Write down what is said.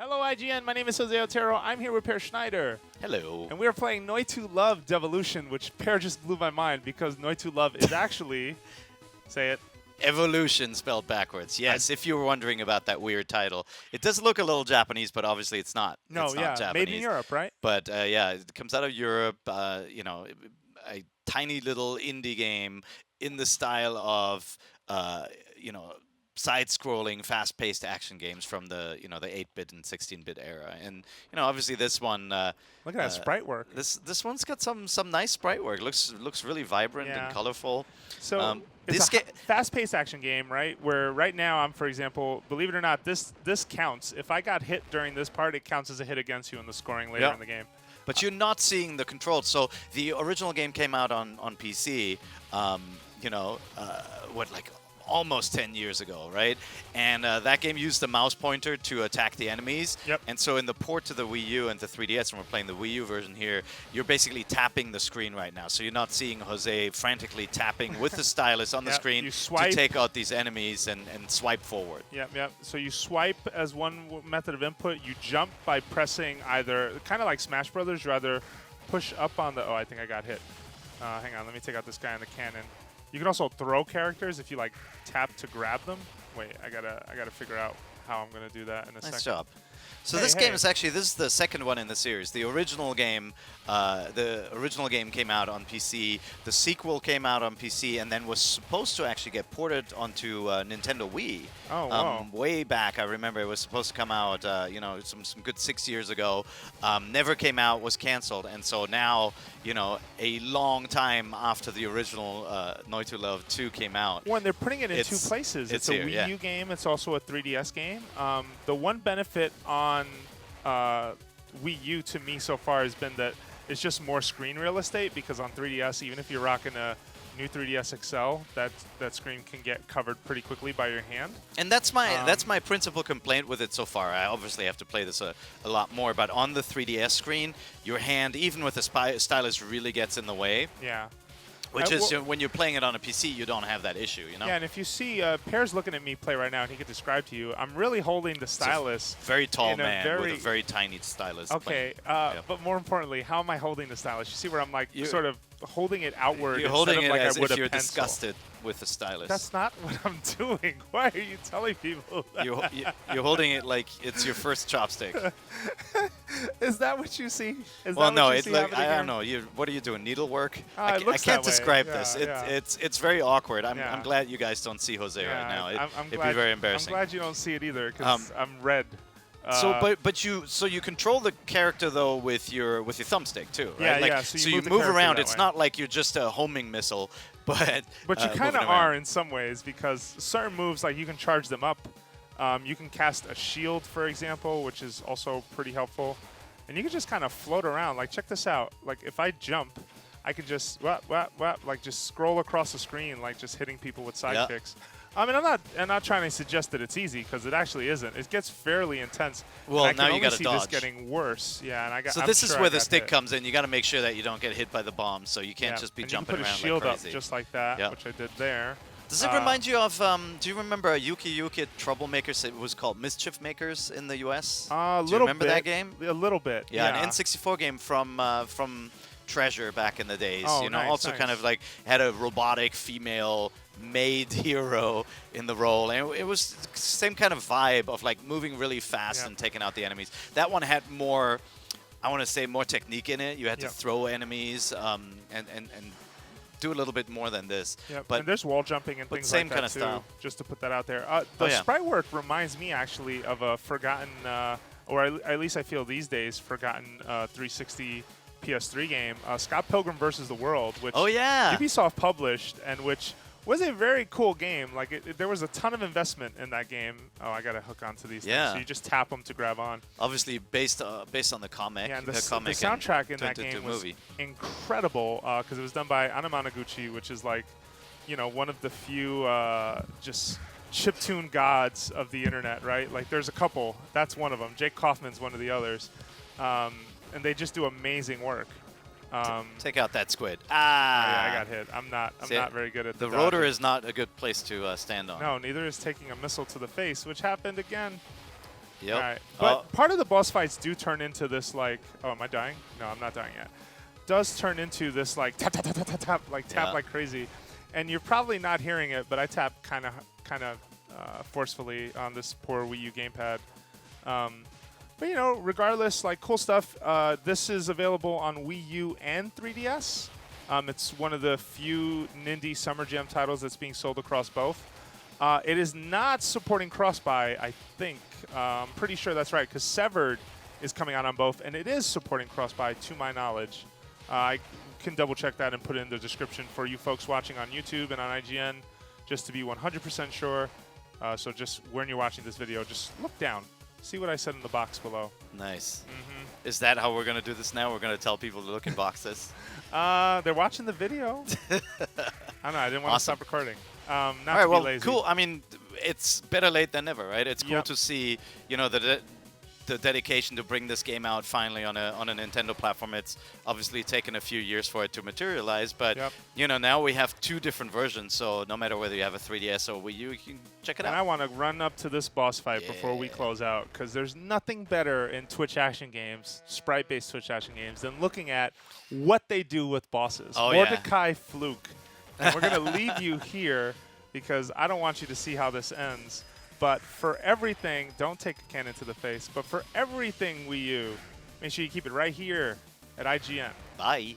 Hello, IGN. My name is Jose Otero. I'm here with Per Schneider. Hello. And we are playing Noitu Love Devolution, which Per just blew my mind because Noitu Love is actually, say it, Evolution spelled backwards. Yes, if you were wondering about that weird title. It does look a little Japanese, but obviously it's not. No, it's not yeah, Japanese. made in Europe, right? But yeah, it comes out of Europe. You know, a tiny little indie game in the style of, you know, side-scrolling, fast-paced action games from the the 8-bit and 16-bit era. And obviously this one. Look at that sprite work. This one's got some nice sprite work. Looks really vibrant and colorful. So it's a fast-paced action game, right? Where right now I'm, for example, believe it or not, this counts. If I got hit during this part, it counts as a hit against you in the scoring later in the game. But you're not seeing the controls. So the original game came out on PC. Like almost 10 years ago, right? And that game used the mouse pointer to attack the enemies. Yep. And so in the port to the Wii U and the 3DS, and we're playing the Wii U version here, you're basically tapping the screen right now. So you're not seeing Jose frantically tapping with the stylus on the screen to take out these enemies and swipe forward. Yep. So you swipe as one method of input. You jump by pressing either, kind of like Smash Brothers, you either push up on the, oh, I think I got hit. Hang on, let me take out this guy in the cannon. You can also throw characters if you like tap to grab them. Wait, I gotta figure out how I'm gonna do that in a second. Nice job. So this game is actually, this is the second one in the series. The original game came out on PC. The sequel came out on PC and then was supposed to actually get ported onto Nintendo Wii. Oh, wow. Way back, I remember it was supposed to come out, some good 6 years ago. Never came out, was canceled, and so now, a long time after the original Noitu Love 2 came out. Well, and they're putting it in two places. It's a Wii U game. It's also a 3DS game. The one benefit on Wii U to me so far has been that it's just more screen real estate, because on 3DS, even if you're rocking a new 3DS XL, that screen can get covered pretty quickly by your hand. And that's my principal complaint with it so far. I obviously have to play this a lot more, but on the 3DS screen, your hand, even with the stylus, really gets in the way. Yeah. Which is, when you're playing it on a PC, you don't have that issue, Yeah, and if you see, Per's looking at me play right now, and he could describe to you, I'm really holding the stylus. Very tall man with a very tiny stylus. Okay, but more importantly, how am I holding the stylus? You see where I'm like sort of holding it outward. You're holding it like as if you're pencil. disgusted with the stylus. That's not what I'm doing. Why are you telling people that? You're holding it like it's your first chopstick. Is that what you see? Well, no, I don't know. What are you doing? Needlework? I can't describe this. It's very awkward. I'm glad you guys don't see Jose right now. It'd be very embarrassing. I'm glad you don't see it either, because I'm red. But you control the character though with your thumbstick too, right? Yeah, So you move around. It's not like you're just a homing missile, but you kind of are in some ways, because certain moves, like you can charge them up. You can cast a shield, for example, which is also pretty helpful, and you can just kind of float around. Like, check this out. Like, if I jump, I can just like just scroll across the screen, like just hitting people with side kicks. I mean, I'm not trying to suggest that it's easy, because it actually isn't. It gets fairly intense. Well, now you got to see dodge. This getting worse. Yeah, and I got. So this is where the stick comes in. You got to make sure that you don't get hit by the bomb. So you can't just be jumping around like crazy. You can put a shield up just like that, which I did there. Does it remind you of? Do you remember Yuki Troublemakers? It was called Mischief Makers in the U.S. A do you remember that game? A little bit. Yeah, an N64 game from Treasure back in the days. Oh, also kind of like had a robotic female made hero in the role, and it was the same kind of vibe of like moving really fast and taking out the enemies. That one had more, I want to say, more technique in it. You had to throw enemies and do a little bit more than this. But and there's wall jumping and things same like that kind of too, style. just to put that out there. The sprite work reminds me actually of a forgotten, or at least I feel these days, forgotten 360 PS3 game, Scott Pilgrim vs. the World, which Ubisoft published, and which was a very cool game. Like, there was a ton of investment in that game. Oh, I got to hook onto these things. So you just tap them to grab on. Obviously based on the comic. Yeah, and the soundtrack in that game was incredible, because it was done by Anamanaguchi, which is like, one of the few just chiptune gods of the internet, right? Like, there's a couple. That's one of them. Jake Kaufman's one of the others. And they just do amazing work. Take out that squid. Yeah, I got hit. I'm not very good at the rotor is not a good place to stand on. No, neither is taking a missile to the face, which happened again. Yep. All right. But part of the boss fights do turn into this like, oh, am I dying? No, I'm not dying yet. Does turn into this like tap tap tap tap tap tap like tap like crazy, and you're probably not hearing it, but I tap kind of forcefully on this poor Wii U gamepad. But you know, regardless, like cool stuff. This is available on Wii U and 3DS. It's one of the few Nindy Summer Jam titles that's being sold across both. It is not supporting cross-buy, I think. I'm pretty sure that's right, because Severed is coming out on both, and it is supporting cross-buy, to my knowledge. I can double-check that and put it in the description for you folks watching on YouTube and on IGN, just to be 100% sure. So just when you're watching this video, just look down. See what I said in the box below. Nice. Is that how we're going to do this now? We're going to tell people to look in boxes? They're watching the video. I don't know. I didn't want to stop recording. Not All right, to well, be lazy. cool. I mean, it's better late than never, right? It's cool Yep. to see, you know, the dedication to bring this game out finally on a Nintendo platform. It's obviously taken a few years for it to materialize, but you know, now we have 2 different versions. So no matter whether you have a 3DS or Wii U, you can check it out. And I want to run up to this boss fight before we close out, because there's nothing better in Twitch action games, sprite-based Twitch action games, than looking at what they do with bosses. Oh, Mordecai Fluke. And we're going to leave you here because I don't want you to see how this ends. But for everything, don't take a cannon to the face, but for everything Wii U, make sure you keep it right here at IGN. Bye.